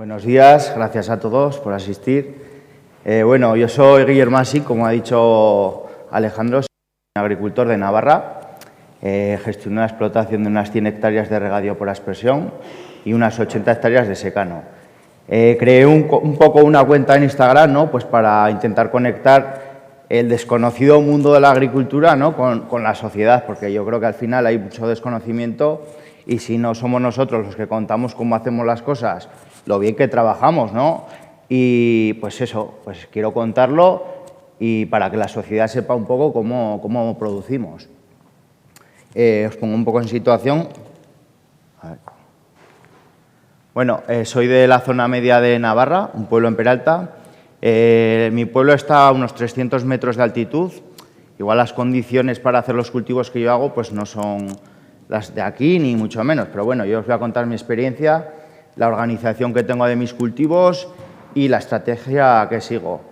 Buenos días, gracias a todos por asistir. Bueno, yo soy Guillermo Masi, como ha dicho Alejandro, soy agricultor de Navarra. Gestiono la explotación de unas 100 hectáreas de regadío por aspersión y unas 80 hectáreas de secano. Creé un poco una cuenta en Instagram, ¿no? Pues para intentar conectar el desconocido mundo de la agricultura, ¿no? con la sociedad, porque yo creo que al final hay mucho desconocimiento y si no somos nosotros los que contamos cómo hacemos las cosas, lo bien que trabajamos, ¿no? Y pues eso, pues quiero contarlo y para que la sociedad sepa un poco cómo producimos. Os pongo un poco en situación. A ver. Bueno, soy de la zona media de Navarra, un pueblo en Peralta. Mi pueblo está a unos 300 metros de altitud. Igual las condiciones para hacer los cultivos que yo hago pues no son las de aquí, ni mucho menos. Pero bueno, yo os voy a contar mi experiencia, la organización que tengo de mis cultivos y la estrategia que sigo.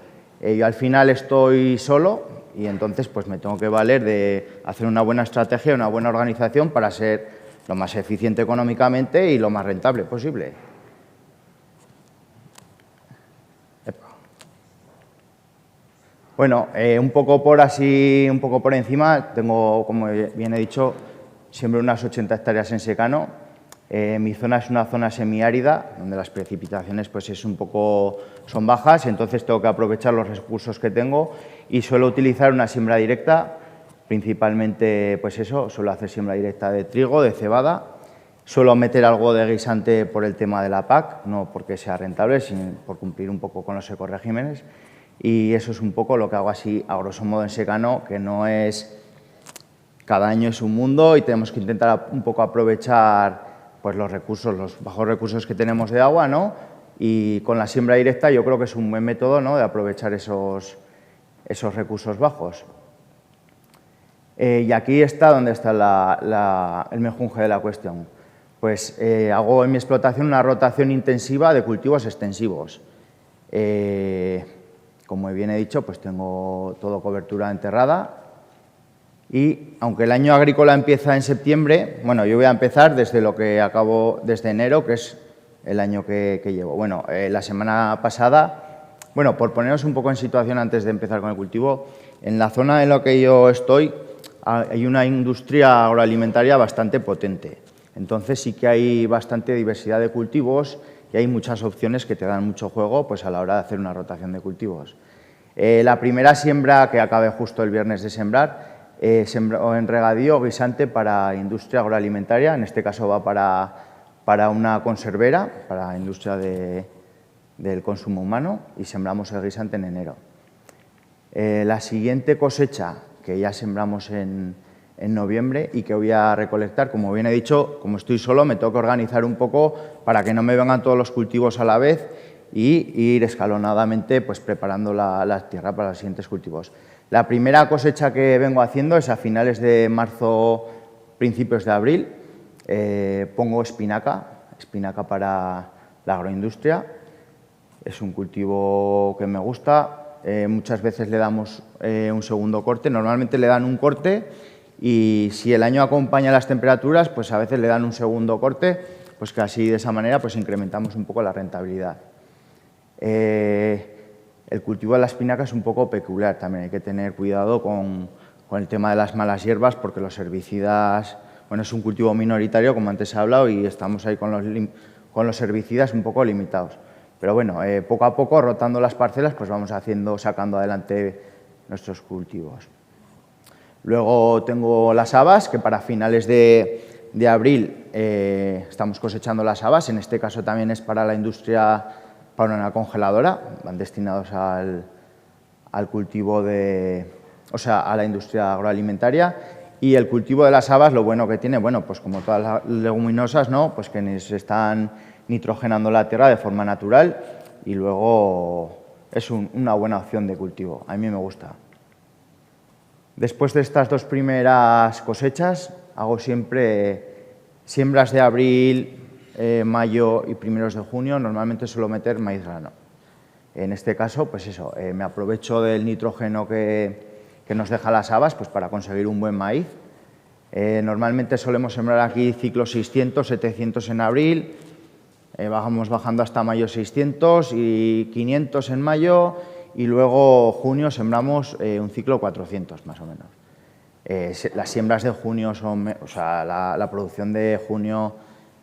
Yo al final estoy solo y entonces pues me tengo que valer de hacer una buena estrategia, una buena organización para ser lo más eficiente económicamente y lo más rentable posible. Bueno, un poco por encima, tengo, como bien he dicho, siembro unas 80 hectáreas en secano. Mi zona es una zona semiárida, donde las precipitaciones pues son bajas, entonces tengo que aprovechar los recursos que tengo y suelo utilizar una siembra directa, principalmente pues eso, suelo hacer siembra directa de trigo, de cebada. Suelo meter algo de guisante por el tema de la PAC, no porque sea rentable, sino por cumplir un poco con los ecoregímenes. Y eso es un poco lo que hago así, a grosso modo, en secano, que no es... Cada año es un mundo y tenemos que intentar un poco aprovechar pues, los bajos recursos que tenemos de agua, ¿no? Y con la siembra directa yo creo que es un buen método, ¿no? De aprovechar esos recursos bajos. Y aquí está donde está el mejunje de la cuestión. Pues hago en mi explotación una rotación intensiva de cultivos extensivos. Como bien he dicho, pues tengo todo cobertura enterrada y aunque el año agrícola empieza en septiembre, bueno, yo voy a empezar desde lo que acabo desde enero, que es el año que llevo. Bueno, la semana pasada, bueno, por poneros un poco en situación antes de empezar con el cultivo, en la zona en la que yo estoy hay una industria agroalimentaria bastante potente. Entonces sí que hay bastante diversidad de cultivos y hay muchas opciones que te dan mucho juego pues, a la hora de hacer una rotación de cultivos. La primera siembra que acabé justo el viernes de sembrar, sembró en regadío guisante para industria agroalimentaria, en este caso va para una conservera, para la industria del consumo humano y sembramos el guisante en enero. La siguiente cosecha que ya sembramos en noviembre y que voy a recolectar, como bien he dicho, como estoy solo, me tengo que organizar un poco para que no me vengan todos los cultivos a la vez y ir escalonadamente pues, preparando la tierra para los siguientes cultivos. La primera cosecha que vengo haciendo es a finales de marzo, principios de abril. Pongo espinaca para la agroindustria. Es un cultivo que me gusta. Muchas veces le damos un segundo corte. Normalmente le dan un corte y si el año acompaña las temperaturas, pues a veces le dan un segundo corte, pues que así de esa manera pues incrementamos un poco la rentabilidad. El cultivo de la espinaca es un poco peculiar, también hay que tener cuidado con el tema de las malas hierbas porque los herbicidas, bueno, es un cultivo minoritario como antes he hablado y estamos ahí con los herbicidas un poco limitados. Pero bueno, poco a poco, rotando las parcelas, pues vamos sacando adelante nuestros cultivos. Luego tengo las habas, que para finales de abril estamos cosechando las habas. En este caso también es para la industria, para una congeladora. Van destinados al cultivo a la industria agroalimentaria. Y el cultivo de las habas, lo bueno que tiene, bueno, pues como todas las leguminosas, ¿no? Pues que se están nitrogenando la tierra de forma natural y luego es una buena opción de cultivo. A mí me gusta. Después de estas dos primeras cosechas, hago siempre siembras de abril, mayo y primeros de junio. Normalmente suelo meter maíz grano. En este caso, pues eso, me aprovecho del nitrógeno que nos deja las habas pues para conseguir un buen maíz. Normalmente solemos sembrar aquí ciclos 600, 700 en abril, Vamos bajando hasta mayo 600 y 500 en mayo y luego junio sembramos un ciclo 400 más o menos. Las siembras de junio son, o sea, la producción de junio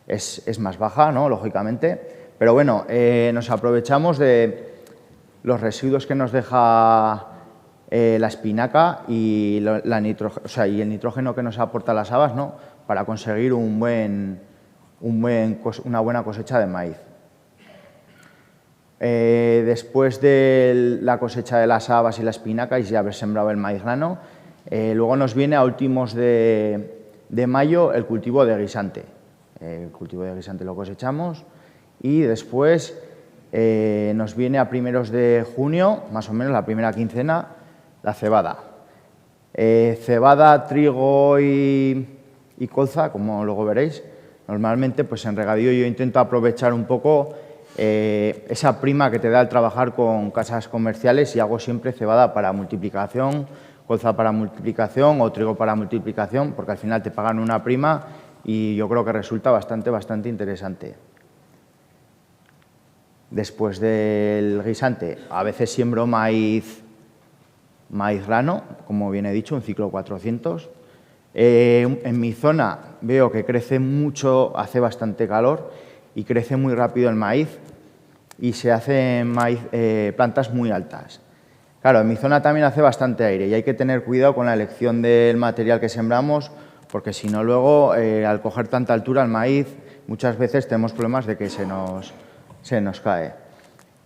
es más baja, ¿no? Lógicamente, pero bueno, nos aprovechamos de los residuos que nos deja la espinaca y, y el nitrógeno que nos aporta las habas, ¿no? Para conseguir una buena cosecha de maíz. Después de la cosecha de las habas y la espinaca y ya haber sembrado el maíz grano, luego nos viene a últimos de mayo el cultivo de guisante. El cultivo de guisante lo cosechamos y después nos viene a primeros de junio, más o menos la primera quincena, la cebada. Cebada, trigo y colza, como luego veréis. Normalmente pues en regadío yo intento aprovechar un poco esa prima que te da el trabajar con casas comerciales y hago siempre cebada para multiplicación, colza para multiplicación o trigo para multiplicación, porque al final te pagan una prima y yo creo que resulta bastante interesante. Después del guisante, a veces siembro maíz grano, como bien he dicho, un ciclo 400. En mi zona veo que crece mucho, hace bastante calor y crece muy rápido el maíz y se hacen plantas muy altas. Claro, en mi zona también hace bastante aire y hay que tener cuidado con la elección del material que sembramos porque si no luego al coger tanta altura el maíz muchas veces tenemos problemas de que se nos cae.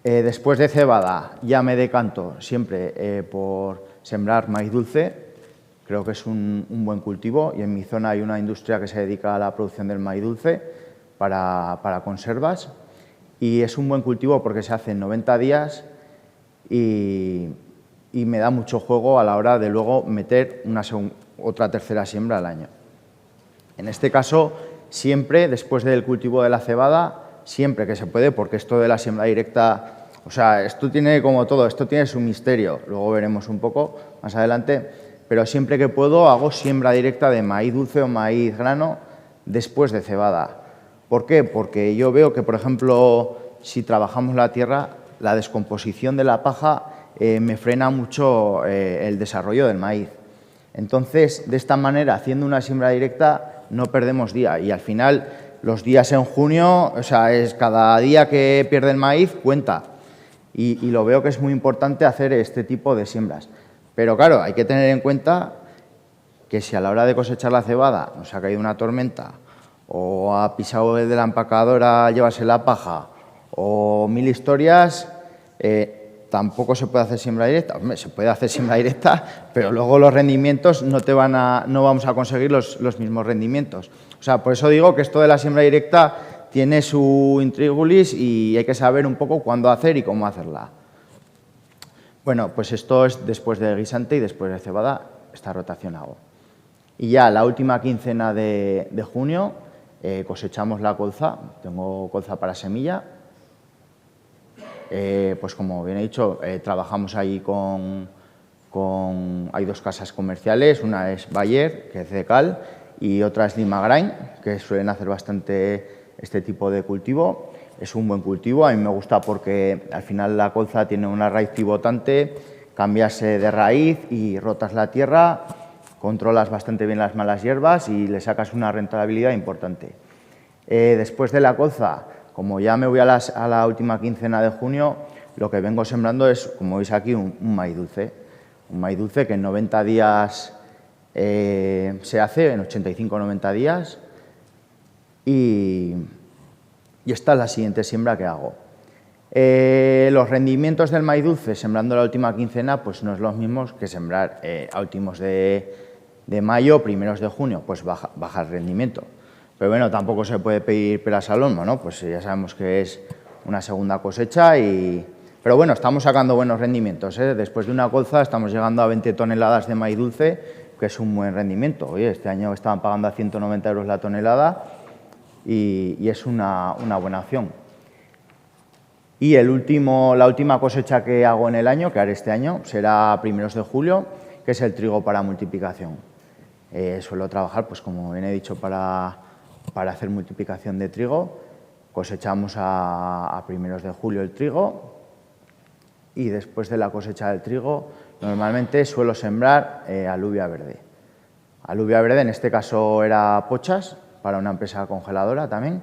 Después de cebada ya me decanto siempre por sembrar maíz dulce. Creo que es un buen cultivo y en mi zona hay una industria que se dedica a la producción del maíz dulce para conservas y es un buen cultivo porque se hace en 90 días y me da mucho juego a la hora de luego meter otra tercera siembra al año. En este caso, siempre después del cultivo de la cebada, siempre que se puede, porque esto de la siembra directa, o sea, esto tiene como todo, esto tiene su misterio, luego veremos un poco más adelante, pero siempre que puedo hago siembra directa de maíz dulce o maíz grano después de cebada. ¿Por qué? Porque yo veo que, por ejemplo, si trabajamos la tierra, la descomposición de la paja me frena mucho el desarrollo del maíz. Entonces, de esta manera, haciendo una siembra directa, no perdemos día y al final los días en junio, o sea, cada día que pierde el maíz cuenta y lo veo que es muy importante hacer este tipo de siembras. Pero claro, hay que tener en cuenta que si a la hora de cosechar la cebada nos ha caído una tormenta o ha pisado el de la empacadora llevarse la paja o mil historias, tampoco se puede hacer siembra directa. Hombre, se puede hacer siembra directa, pero luego los rendimientos no vamos a conseguir los mismos rendimientos. O sea, por eso digo que esto de la siembra directa tiene su intríngulis y hay que saber un poco cuándo hacer y cómo hacerla. Bueno, pues esto es después del guisante y después de cebada, esta rotación hago. Y ya la última quincena de junio cosechamos la colza, tengo colza para semilla. Pues como bien he dicho, trabajamos ahí hay dos casas comerciales, una es Bayer, que es de cal, y otra es Limagrain, que suelen hacer bastante este tipo de cultivo. Es un buen cultivo, a mí me gusta porque al final la colza tiene una raíz pivotante, cambias de raíz y rotas la tierra, controlas bastante bien las malas hierbas y le sacas una rentabilidad importante. Después de la colza, como ya me voy a la última quincena de junio, lo que vengo sembrando es, como veis aquí, un maíz dulce. Un maíz dulce que en 90 días se hace, en 85-90 días, y esta es la siguiente siembra que hago. Los rendimientos del maíz dulce sembrando la última quincena pues no es lo mismo que sembrar a últimos de mayo, primeros de junio, pues baja el rendimiento. Pero bueno, tampoco se puede pedir peras al olmo, ¿no? Pues ya sabemos que es una segunda cosecha pero bueno, estamos sacando buenos rendimientos, ¿eh? Después de una colza estamos llegando a 20 toneladas de maíz dulce, que es un buen rendimiento. Oye, este año estaban pagando a 190 € la tonelada y es una buena opción. Y la última cosecha que hago en el año, que haré este año, será a primeros de julio, que es el trigo para multiplicación. Suelo trabajar, pues como bien he dicho, para hacer multiplicación de trigo cosechamos a primeros de julio el trigo y después de la cosecha del trigo normalmente suelo sembrar alubia verde. Alubia verde en este caso era pochas para una empresa congeladora también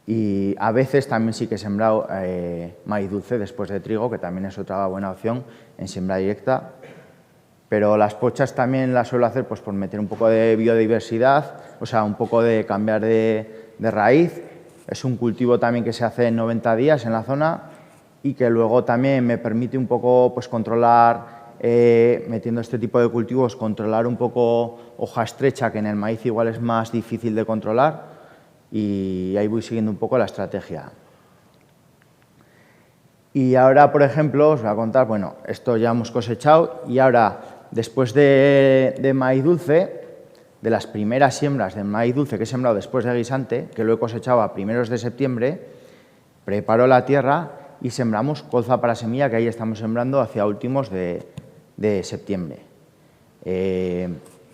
y a veces también sí que he sembrado maíz dulce después de trigo, que también es otra buena opción en siembra directa. Pero las pochas también las suelo hacer pues, por meter un poco de biodiversidad, o sea, un poco de cambiar de raíz. Es un cultivo también que se hace en 90 días en la zona y que luego también me permite un poco pues, controlar, metiendo este tipo de cultivos, controlar un poco hoja estrecha, que en el maíz igual es más difícil de controlar, y ahí voy siguiendo un poco la estrategia. Y ahora, por ejemplo, os voy a contar, bueno, esto ya hemos cosechado y ahora, después de maíz dulce, de las primeras siembras de maíz dulce que he sembrado después de guisante, que lo he cosechado a primeros de septiembre, preparo la tierra y sembramos colza para semilla, que ahí estamos sembrando hacia últimos de septiembre.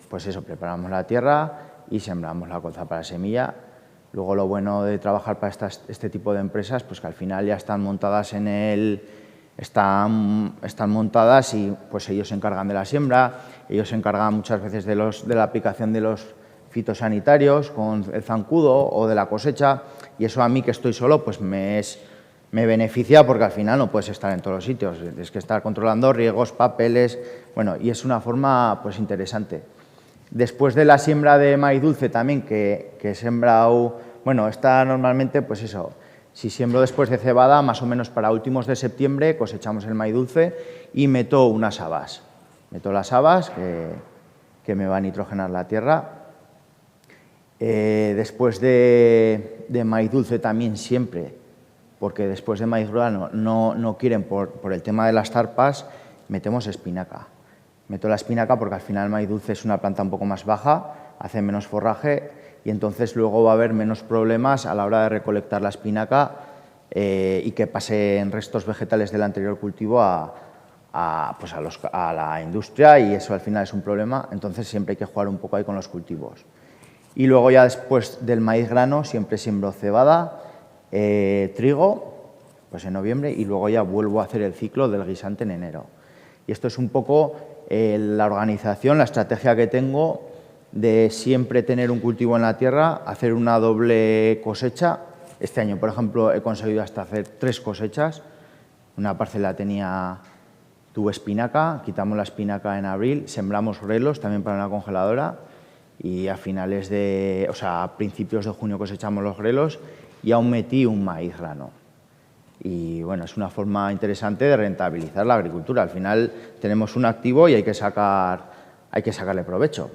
Pues eso, preparamos la tierra y sembramos la colza para semilla. Luego lo bueno de trabajar para este tipo de empresas, pues que al final ya están montadas están montadas y pues ellos se encargan de la siembra, ellos se encargan muchas veces de la aplicación de los fitosanitarios con el zancudo o de la cosecha, y eso a mí que estoy solo pues me beneficia porque al final no puedes estar en todos los sitios, tienes que estar controlando riegos, papeles, bueno, y es una forma pues interesante. Después de la siembra de maíz dulce también, que he sembrado, bueno, está normalmente, pues eso, si siembro después de cebada, más o menos para últimos de septiembre cosechamos el maíz dulce y meto unas habas. Meto las habas que me va a nitrogenar la tierra. Después de maíz dulce también siempre, porque después de maíz grano no quieren por el tema de las zarpas, metemos espinaca. Meto la espinaca porque al final el maíz dulce es una planta un poco más baja, hace menos forraje y entonces luego va a haber menos problemas a la hora de recolectar la espinaca y que pasen restos vegetales del anterior cultivo a la industria, y eso al final es un problema, entonces siempre hay que jugar un poco ahí con los cultivos. Y luego ya después del maíz grano siempre siembro cebada, trigo, pues en noviembre, y luego ya vuelvo a hacer el ciclo del guisante en enero. Y esto es un poco la organización, la estrategia que tengo de siempre tener un cultivo en la tierra, hacer una doble cosecha. Este año, por ejemplo, he conseguido hasta hacer 3 cosechas. Una parcela tuvo espinaca, quitamos la espinaca en abril, sembramos grelos también para una congeladora y a principios de junio cosechamos los grelos y aún metí un maíz grano. Y bueno, es una forma interesante de rentabilizar la agricultura. Al final tenemos un activo y hay que sacarle provecho.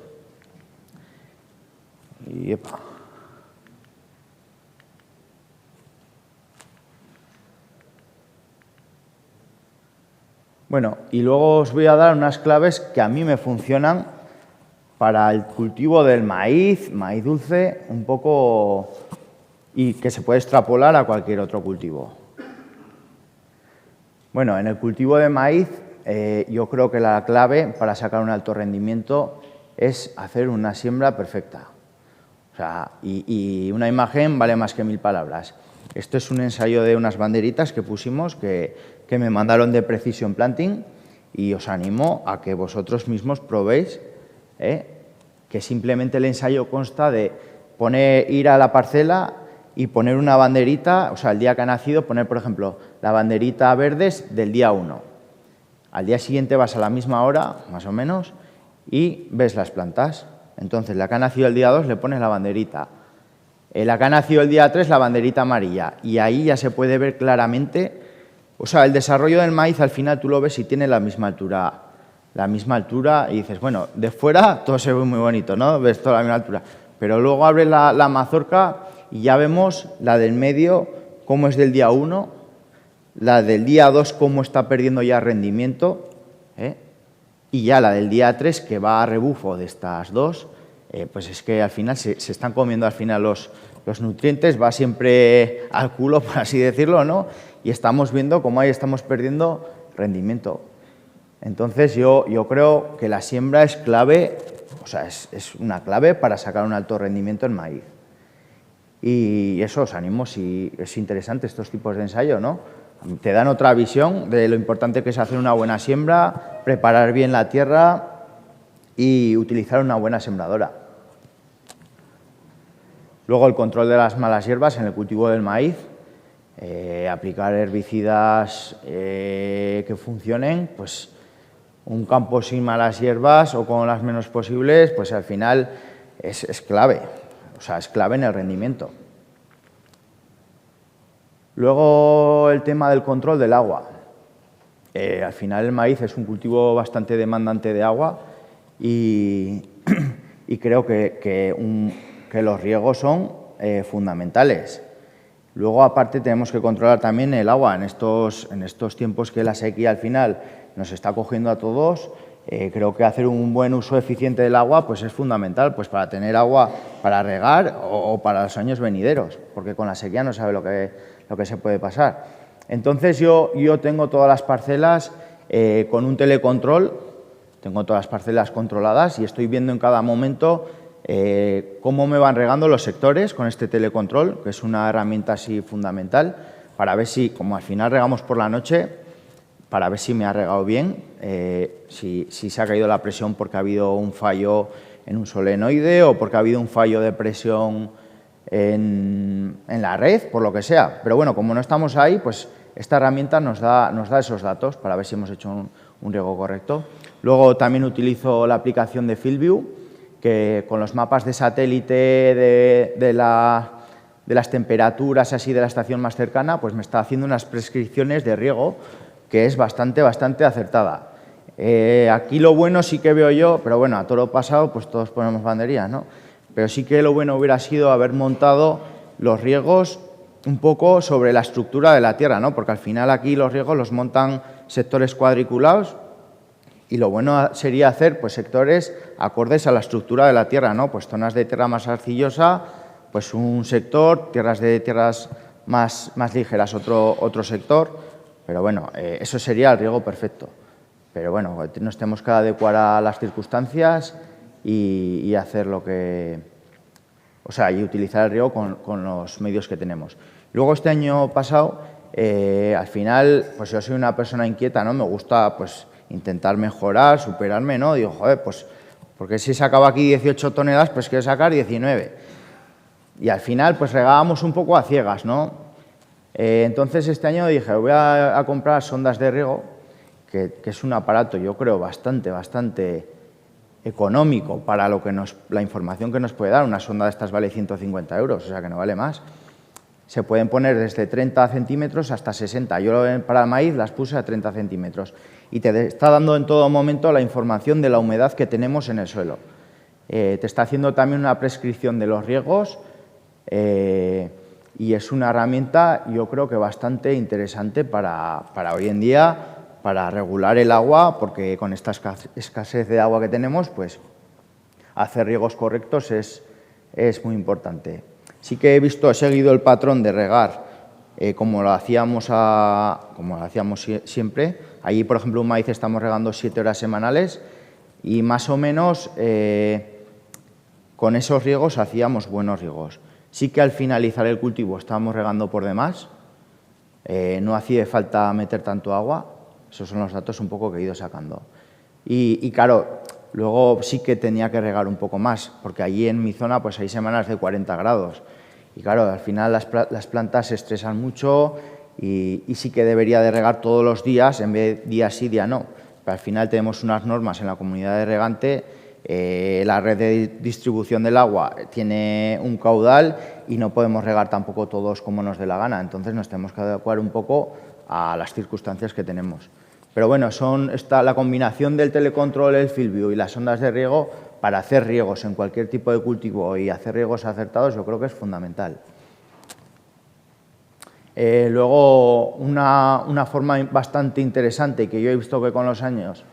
Y epa. Bueno, y luego os voy a dar unas claves que a mí me funcionan para el cultivo del maíz dulce, un poco, y que se puede extrapolar a cualquier otro cultivo. Bueno, en el cultivo de maíz yo creo que la clave para sacar un alto rendimiento es hacer una siembra perfecta. O sea, y una imagen vale más que 1000 palabras. Esto es un ensayo de unas banderitas que pusimos que me mandaron de Precision Planting, y os animo a que vosotros mismos probéis, que simplemente el ensayo consta de ir a la parcela y poner una banderita, o sea, el día que ha nacido, poner, por ejemplo, la banderita verdes del día 1. Al día siguiente vas a la misma hora, más o menos, y ves las plantas. Entonces, la que ha nacido el día 2 le pones la banderita. La que ha nacido el día 3, la banderita amarilla. Y ahí ya se puede ver claramente, o sea, el desarrollo del maíz al final tú lo ves y tiene la misma altura, y dices, bueno, de fuera todo se ve muy bonito, ¿no? Ves toda la misma altura. Pero luego abres la mazorca y ya vemos la del medio, cómo es del día 1, la del día 2, cómo está perdiendo ya rendimiento, y ya la del día 3, que va a rebufo de estas dos, pues es que al final se están comiendo al final los nutrientes, va siempre al culo, por así decirlo, ¿no? Y estamos viendo cómo ahí estamos perdiendo rendimiento. Entonces yo creo que la siembra es clave, o sea, es una clave para sacar un alto rendimiento en maíz. Y eso os animo, si es interesante estos tipos de ensayo, ¿no? Te dan otra visión de lo importante que es hacer una buena siembra, preparar bien la tierra y utilizar una buena sembradora. Luego el control de las malas hierbas en el cultivo del maíz, aplicar herbicidas que funcionen, pues un campo sin malas hierbas o con las menos posibles, pues al final es clave, o sea, es clave en el rendimiento. Luego el tema del control del agua. Al final el maíz es un cultivo bastante demandante de agua y creo que los riegos son fundamentales. Luego, aparte, tenemos que controlar también el agua. En estos tiempos que la sequía al final nos está cogiendo a todos, creo que hacer un buen uso eficiente del agua pues es fundamental, pues para tener agua para regar o para los años venideros, porque con la sequía no sabe lo que se puede pasar. Entonces yo tengo todas las parcelas con un telecontrol, tengo todas las parcelas controladas y estoy viendo en cada momento cómo me van regando los sectores con este telecontrol, que es una herramienta así fundamental, para ver si, como al final regamos por la noche, para ver si me ha regado bien, si se ha caído la presión porque ha habido un fallo en un solenoide o porque ha habido un fallo de presión en la red, por lo que sea. Pero bueno, como no estamos ahí, pues esta herramienta nos da esos datos para ver si hemos hecho un riego correcto. Luego también utilizo la aplicación de FieldView, que con los mapas de satélite de las temperaturas así de la estación más cercana, pues me está haciendo unas prescripciones de riego que es bastante acertada. Aquí lo bueno sí que veo yo, pero bueno, a toro pasado pues todos ponemos banderías, ¿no? Pero sí que lo bueno hubiera sido haber montado los riegos un poco sobre la estructura de la tierra, ¿no? Porque al final aquí los riegos los montan sectores cuadriculados y lo bueno sería hacer pues sectores acordes a la estructura de la tierra, ¿no? Pues zonas de tierra más arcillosa, pues un sector, tierras más ligeras otro sector, pero bueno, eso sería el riego perfecto. Pero bueno, nos tenemos que adecuar a las circunstancias y hacer lo que... O sea, y utilizar el riego con los medios que tenemos. Luego este año pasado, al final, pues yo soy una persona inquieta, ¿no? Me gusta pues intentar mejorar, superarme, ¿no? Digo, joder, pues porque si sacaba aquí 18 toneladas, pues quiero sacar 19. Y al final, pues regábamos un poco a ciegas, ¿no? Entonces este año dije, voy a comprar sondas de riego, que es un aparato, yo creo, bastante económico para la información que nos puede dar. Una sonda de estas vale 150 euros, o sea que no vale más. Se pueden poner desde 30 centímetros hasta 60. Yo para el maíz las puse a 30 centímetros y te está dando en todo momento la información de la humedad que tenemos en el suelo. Te está haciendo también una prescripción de los riegos y es una herramienta, yo creo que bastante interesante para hoy en día, para regular el agua, porque con esta escasez de agua que tenemos, pues hacer riegos correctos es muy importante. Sí que he seguido el patrón de regar como lo hacíamos siempre. Allí, por ejemplo, un maíz estamos regando 7 horas semanales y más o menos con esos riegos hacíamos buenos riegos. Sí que al finalizar el cultivo estábamos regando por demás, no hacía falta meter tanto agua. Esos son los datos un poco que he ido sacando. Y claro, luego sí que tenía que regar un poco más, porque allí en mi zona pues hay semanas de 40 grados. Y claro, al final las plantas se estresan mucho y sí que debería de regar todos los días, en vez de día sí, día no. Pero al final tenemos unas normas en la comunidad de regante, la red de distribución del agua tiene un caudal y no podemos regar tampoco todos como nos dé la gana. Entonces nos tenemos que adecuar un poco a las circunstancias que tenemos. Pero bueno, está la combinación del telecontrol, el FieldView y las sondas de riego para hacer riegos en cualquier tipo de cultivo y hacer riegos acertados, yo creo que es fundamental. Luego, una forma bastante interesante que yo he visto que con los años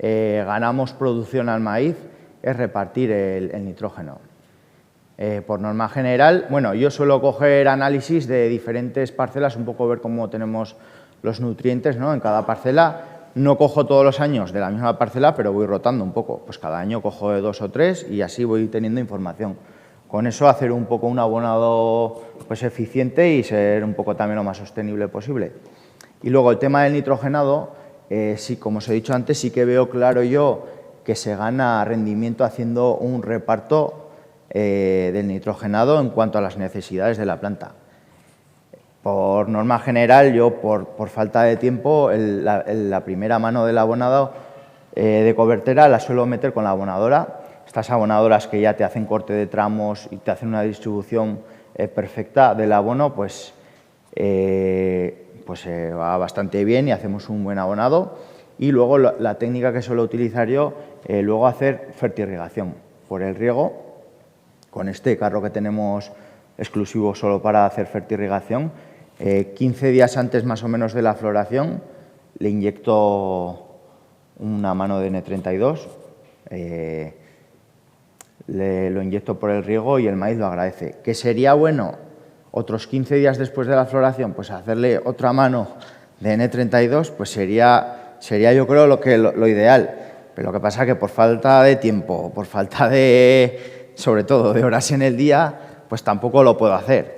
ganamos producción al maíz es repartir el nitrógeno. Por norma general, bueno, yo suelo coger análisis de diferentes parcelas, un poco ver cómo tenemos los nutrientes, ¿no? En cada parcela. No cojo todos los años de la misma parcela, pero voy rotando un poco. Pues cada año cojo de 2 o 3 y así voy teniendo información. con eso hacer un poco un abonado pues, eficiente y ser un poco también lo más sostenible posible. Y luego el tema del nitrogenado, sí, como os he dicho antes, sí que veo claro yo que se gana rendimiento haciendo un reparto del nitrogenado en cuanto a las necesidades de la planta. Por norma general, yo por falta de tiempo, la primera mano del abonado de cobertera la suelo meter con la abonadora. Estas abonadoras que ya te hacen corte de tramos y te hacen una distribución perfecta del abono, pues va bastante bien y hacemos un buen abonado. Y luego la técnica que suelo utilizar yo, luego hacer fertirrigación por el riego, con este carro que tenemos exclusivo solo para hacer fertirrigación. 15 días antes más o menos de la floración le inyecto una mano de N32, lo inyecto por el riego y el maíz lo agradece. ¿Qué sería bueno otros 15 días después de la floración? Pues hacerle otra mano de N32, pues sería yo creo lo ideal. Pero lo que pasa es que por falta de tiempo, por falta de, sobre todo, de horas en el día, pues tampoco lo puedo hacer.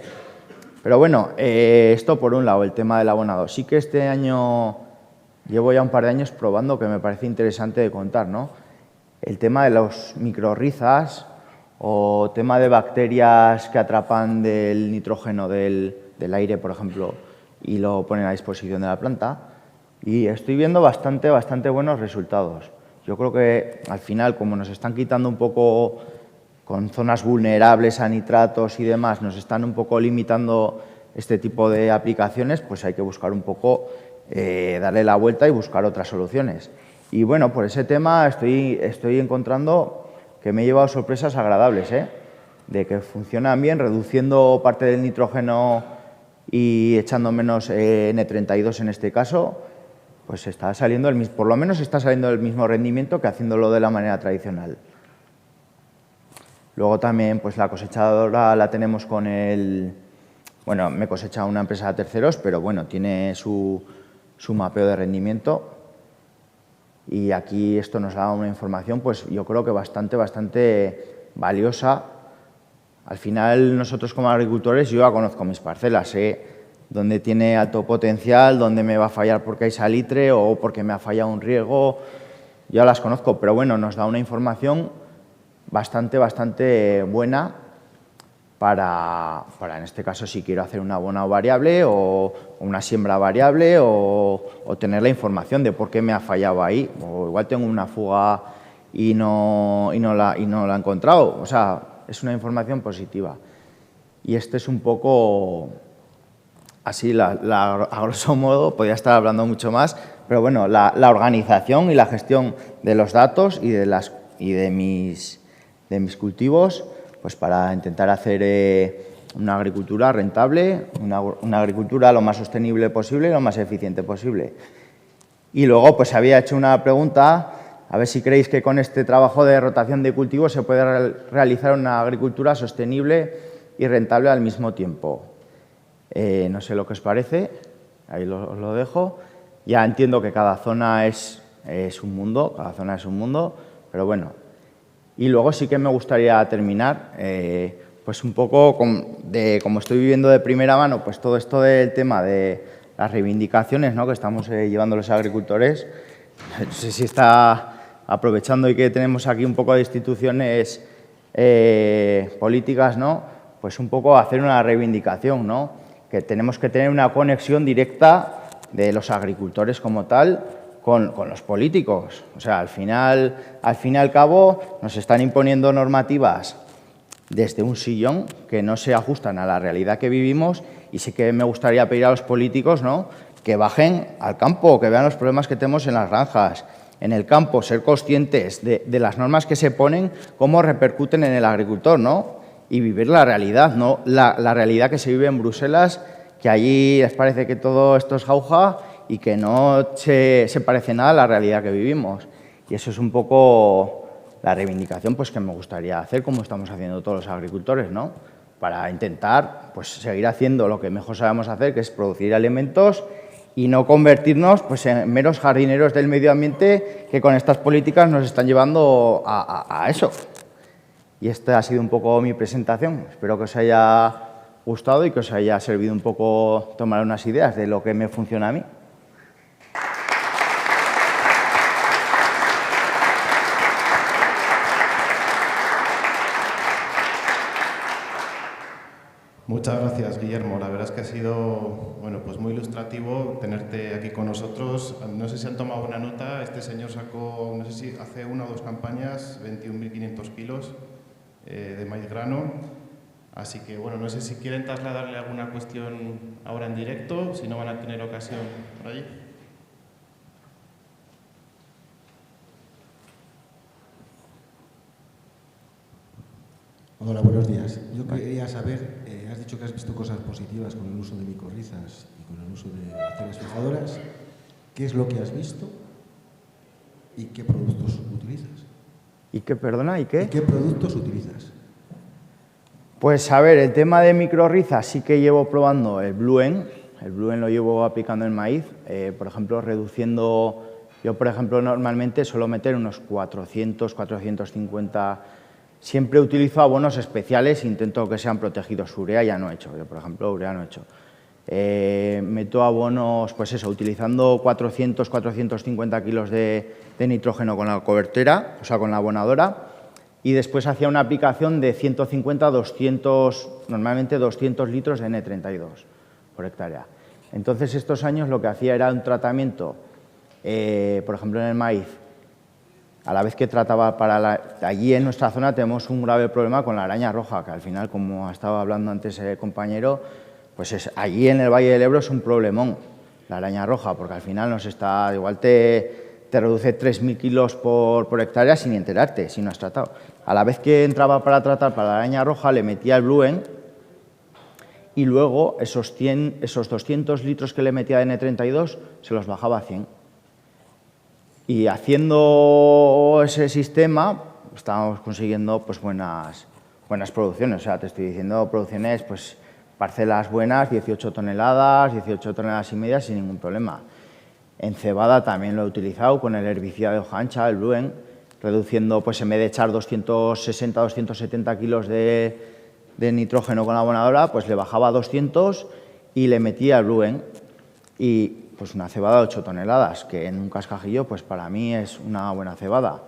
Pero bueno, esto por un lado, el tema del abonado. Sí que este año, llevo ya un par de años probando, que me parece interesante de contar, ¿no? El tema de los microrrizas o tema de bacterias que atrapan del nitrógeno del aire, por ejemplo, y lo ponen a disposición de la planta. Y estoy viendo bastante buenos resultados. Yo creo que al final, como nos están quitando un poco con zonas vulnerables a nitratos y demás, nos están un poco limitando este tipo de aplicaciones, pues hay que buscar un poco, darle la vuelta y buscar otras soluciones. Y bueno, por ese tema estoy encontrando que me he llevado sorpresas agradables, de que funcionan bien, reduciendo parte del nitrógeno y echando menos N32 en este caso, pues está saliendo por lo menos está saliendo el mismo rendimiento que haciéndolo de la manera tradicional. Luego también pues la cosechadora la tenemos con bueno, me cosecha una empresa de terceros, pero bueno, tiene su mapeo de rendimiento. Y aquí esto nos da una información, pues yo creo que bastante valiosa. Al final nosotros como agricultores, yo ya conozco mis parcelas, dónde tiene alto potencial, dónde me va a fallar porque hay salitre o porque me ha fallado un riego, ya las conozco, pero bueno, nos da una información bastante buena para en este caso si quiero hacer un abonado variable o una siembra variable o tener la información de por qué me ha fallado ahí, o igual tengo una fuga y no la he encontrado, o sea, es una información positiva. Y este es un poco así, a grosso modo, podría estar hablando mucho más, pero bueno, la organización y la gestión de los datos y de mis cultivos, pues para intentar hacer una agricultura rentable, una agricultura lo más sostenible posible y lo más eficiente posible. Y luego, pues había hecho una pregunta, a ver si creéis que con este trabajo de rotación de cultivos se puede realizar una agricultura sostenible y rentable al mismo tiempo. No sé lo que os parece, ahí os lo dejo. Ya entiendo que cada zona es un mundo, pero bueno. Y luego sí que me gustaría terminar, pues un poco como estoy viviendo de primera mano, pues todo esto del tema de las reivindicaciones, ¿no?, que estamos llevando los agricultores. No sé si está aprovechando y que tenemos aquí un poco de instituciones políticas, ¿no?, pues un poco hacer una reivindicación, ¿no?, que tenemos que tener una conexión directa de los agricultores como tal con los políticos. O sea, al fin y al cabo, nos están imponiendo normativas desde un sillón que no se ajustan a la realidad que vivimos, y sí que me gustaría pedir a los políticos, ¿no?, que bajen al campo, que vean los problemas que tenemos en las granjas, en el campo, ser conscientes de las normas que se ponen, cómo repercuten en el agricultor, ¿no?, y vivir la realidad, no la realidad que se vive en Bruselas, que allí les parece que todo esto es jauja y que no se parece nada a la realidad que vivimos. Y eso es un poco la reivindicación pues, que me gustaría hacer, como estamos haciendo todos los agricultores, ¿no?, para intentar pues, seguir haciendo lo que mejor sabemos hacer, que es producir alimentos y no convertirnos pues, en meros jardineros del medio ambiente que con estas políticas nos están llevando a eso. Y esta ha sido un poco mi presentación. Espero que os haya gustado y que os haya servido un poco tomar unas ideas de lo que me funciona a mí. Muchas gracias, Guillermo. La verdad es que ha sido pues muy ilustrativo tenerte aquí con nosotros. No sé si han tomado una nota. Este señor sacó, no sé si hace 1 o 2 campañas, 21.500 kilos de maíz grano. Así que, no sé si quieren trasladarle alguna cuestión ahora en directo, si no van a tener ocasión por allí. Hola, buenos días. Yo quería saber, has dicho que has visto cosas positivas con el uso de micorrizas y con el uso de bacterias fijadoras. ¿Qué es lo que has visto y qué productos utilizas? ¿Y qué, perdona? ¿Y qué? ¿Y qué productos utilizas? Pues a ver, el tema de micorrizas sí que llevo probando el Bluen. El Bluen lo llevo aplicando en maíz, por ejemplo, reduciendo. Yo, por ejemplo, normalmente suelo meter unos 400, 450. Siempre utilizo abonos especiales, intento que sean protegidos. Urea ya no he hecho, yo, por ejemplo, urea no he hecho. Meto abonos, pues eso, utilizando 400, 450 kilos de nitrógeno con la cobertera, o sea, con la abonadora, y después hacía una aplicación de 150 a 200, normalmente 200 litros de N32 por hectárea. Entonces, estos años lo que hacía era un tratamiento, por ejemplo, en el maíz. A la vez que trataba allí en nuestra zona tenemos un grave problema con la araña roja, que al final, como estaba hablando antes el compañero, pues allí en el Valle del Ebro es un problemón la araña roja, porque al final igual te reduce 3.000 kilos por hectárea sin enterarte, si no has tratado. A la vez que entraba para tratar para la araña roja, le metía el Bluen y luego esos 200 litros que le metía de N32 se los bajaba a 100. Y haciendo ese sistema estábamos consiguiendo pues buenas producciones. O sea, te estoy diciendo producciones, pues parcelas buenas, 18 toneladas, 18 toneladas y media sin ningún problema. En cebada también lo he utilizado con el herbicida de hoja ancha, el Bluen, reduciendo, pues en vez de echar 260, 270 kilos de nitrógeno con la abonadora, pues le bajaba a 200 y le metía el Bluen. Y pues una cebada de 8 toneladas, que en un cascajillo pues para mí es una buena cebada.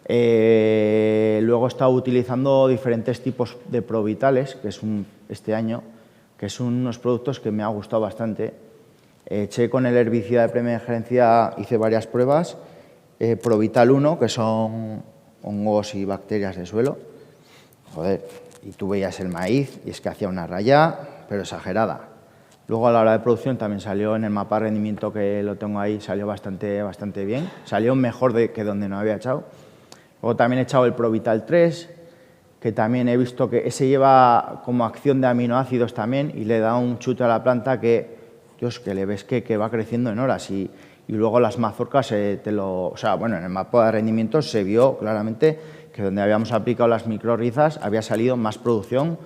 Luego he estado utilizando diferentes tipos de provitales, que es este año, que son unos productos que me ha gustado bastante. Eché con el herbicida de primera gerencia, hice varias pruebas. Provital 1, que son hongos y bacterias de suelo. Joder, y tú veías el maíz y es que hacía una raya, pero exagerada. Luego a la hora de producción también salió en el mapa de rendimiento que lo tengo ahí, salió bastante bien. Salió mejor que donde no había echado. Luego también he echado el Provital 3, que también he visto que ese lleva como acción de aminoácidos también y le da un chute a la planta que, Dios, que le ves que va creciendo en horas. Y luego las mazorcas, en el mapa de rendimiento se vio claramente que donde habíamos aplicado las micorrizas había salido más producción.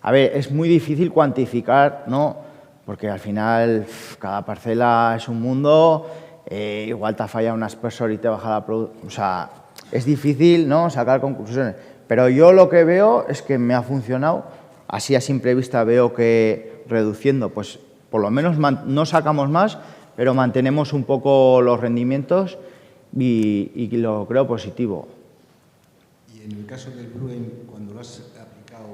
A ver, es muy difícil cuantificar, ¿no? Porque al final cada parcela es un mundo, igual te ha fallado un aspersor y te baja la producción. O sea, es difícil, ¿no?, sacar conclusiones. Pero yo lo que veo es que me ha funcionado. Así a simple vista veo que reduciendo, pues por lo menos no sacamos más, pero mantenemos un poco los rendimientos y lo creo positivo. Y en el caso del Bluen, cuando lo has aplicado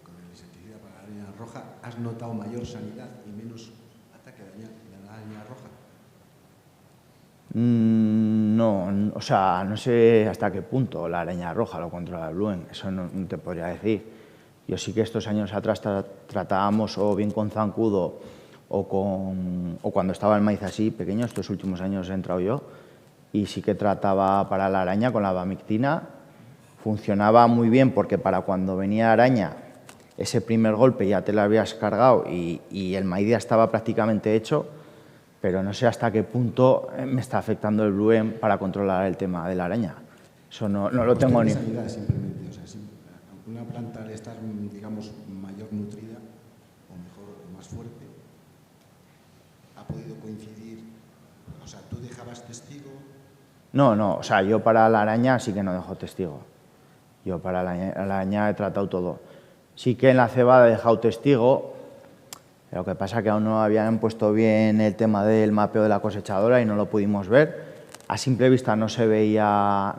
con el insecticida para la araña roja, ¿has notado mayor sanidad y menos ataque de la araña roja? No, o sea, no sé hasta qué punto la araña roja lo controla el Bluen, eso no te podría decir. Yo sí que estos años atrás tratábamos o bien con zancudo o cuando estaba el maíz así pequeño, estos últimos años he entrado yo, y sí que trataba para la araña con la abamectina. Funcionaba muy bien porque para cuando venía araña, ese primer golpe ya te lo habías cargado y el maíz ya estaba prácticamente hecho, pero no sé hasta qué punto me está afectando el Bluen para controlar el tema de la araña. Eso no lo tengo ni... sanidad simplemente, o sea, si a una planta le está, digamos, mayor nutrida o mejor o más fuerte, ha podido coincidir, o sea, ¿tú dejabas testigo? No, o sea, yo para la araña sí que no dejo testigo. Yo para la añada he tratado todo. Sí que en la cebada he dejado testigo, lo que pasa que aún no habían puesto bien el tema del mapeo de la cosechadora y no lo pudimos ver. A simple vista no se veía,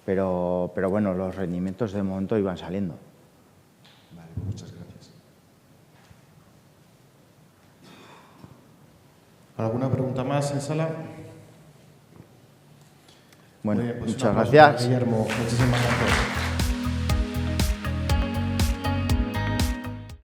pero bueno, los rendimientos de momento iban saliendo. Vale, pues muchas gracias. ¿Alguna pregunta más en sala? Bueno, Muy bien, pues muchas un aplauso para gracias. Guillermo, muchísimas gracias.